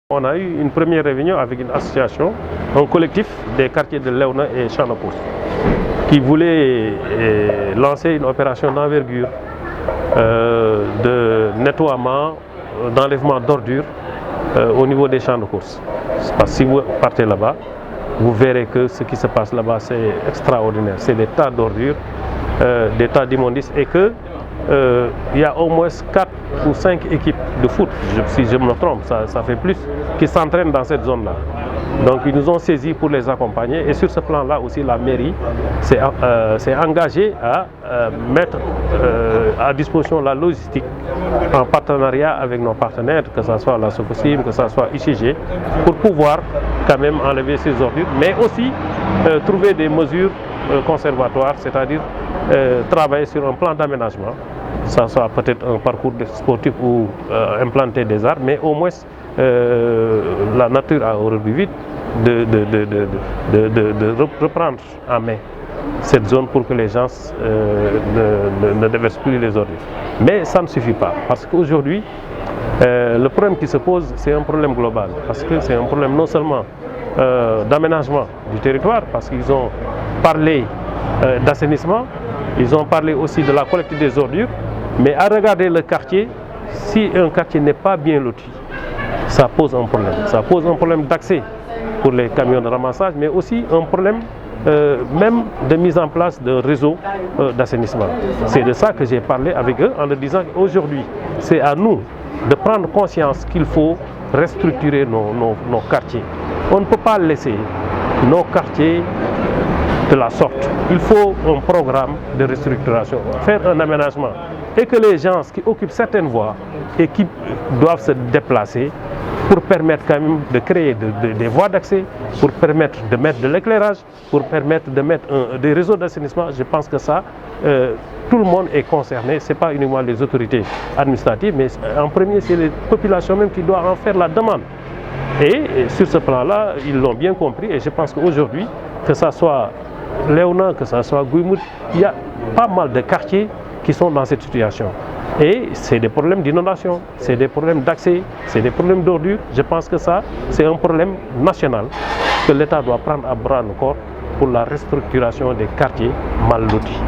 On a eu une première réunion avec une association, un collectif des quartiers de Léona et Champ de Courses, qui voulait lancer une opération d'envergure de nettoiement, d'enlèvement d'ordures au niveau des champs de courses. Parce que si vous partez là-bas, vous verrez que ce qui se passe là-bas, c'est extraordinaire. C'est des tas d'ordures, des tas d'immondices et que il y a au moins 4 ou 5 équipes de foot, si je me trompe, ça fait plus, qui s'entraînent dans cette zone-là. Donc ils nous ont saisis pour les accompagner et sur ce plan-là aussi la mairie s'est engagée à mettre à disposition la logistique en partenariat avec nos partenaires, que ce soit la Sococim, que ce soit ICG, pour pouvoir quand même enlever ces ordures, mais aussi trouver des mesures conservatoires, c'est-à-dire travailler sur un plan d'aménagement, ça soit peut-être un parcours sportif ou implanter des arbres, mais au moins la nature a horreur du vide de reprendre en main cette zone pour que les gens ne déversent plus les ordures. Mais ça ne suffit pas, parce qu'aujourd'hui, le problème qui se pose, c'est un problème global, parce que c'est un problème non seulement d'aménagement du territoire, parce qu'ils ont parlé d'assainissement, ils ont parlé aussi de la collecte des ordures, mais à regarder le quartier, si un quartier n'est pas bien loti, ça pose un problème. Ça pose un problème d'accès pour les camions de ramassage, mais aussi un problème même de mise en place d'un réseau d'assainissement. C'est de ça que j'ai parlé avec eux en leur disant qu'aujourd'hui, c'est à nous de prendre conscience qu'il faut restructurer nos quartiers. On ne peut pas laisser nos quartiers de la sorte. Il faut un programme de restructuration, faire un aménagement et que les gens qui occupent certaines voies et qui doivent se déplacer pour permettre quand même de créer des voies d'accès, pour permettre de mettre de l'éclairage, pour permettre de mettre des réseaux d'assainissement. Je pense que ça, tout le monde est concerné, ce n'est pas uniquement les autorités administratives, mais en premier c'est les populations même qui doivent en faire la demande. Et sur ce plan-là, ils l'ont bien compris et je pense qu'aujourd'hui, que ce soit Léona, que ce soit Guimout, il y a pas mal de quartiers qui sont dans cette situation. Et c'est des problèmes d'inondation, c'est des problèmes d'accès, c'est des problèmes d'ordures. Je pense que ça, c'est un problème national que l'État doit prendre à bras le corps pour la restructuration des quartiers mal lotis.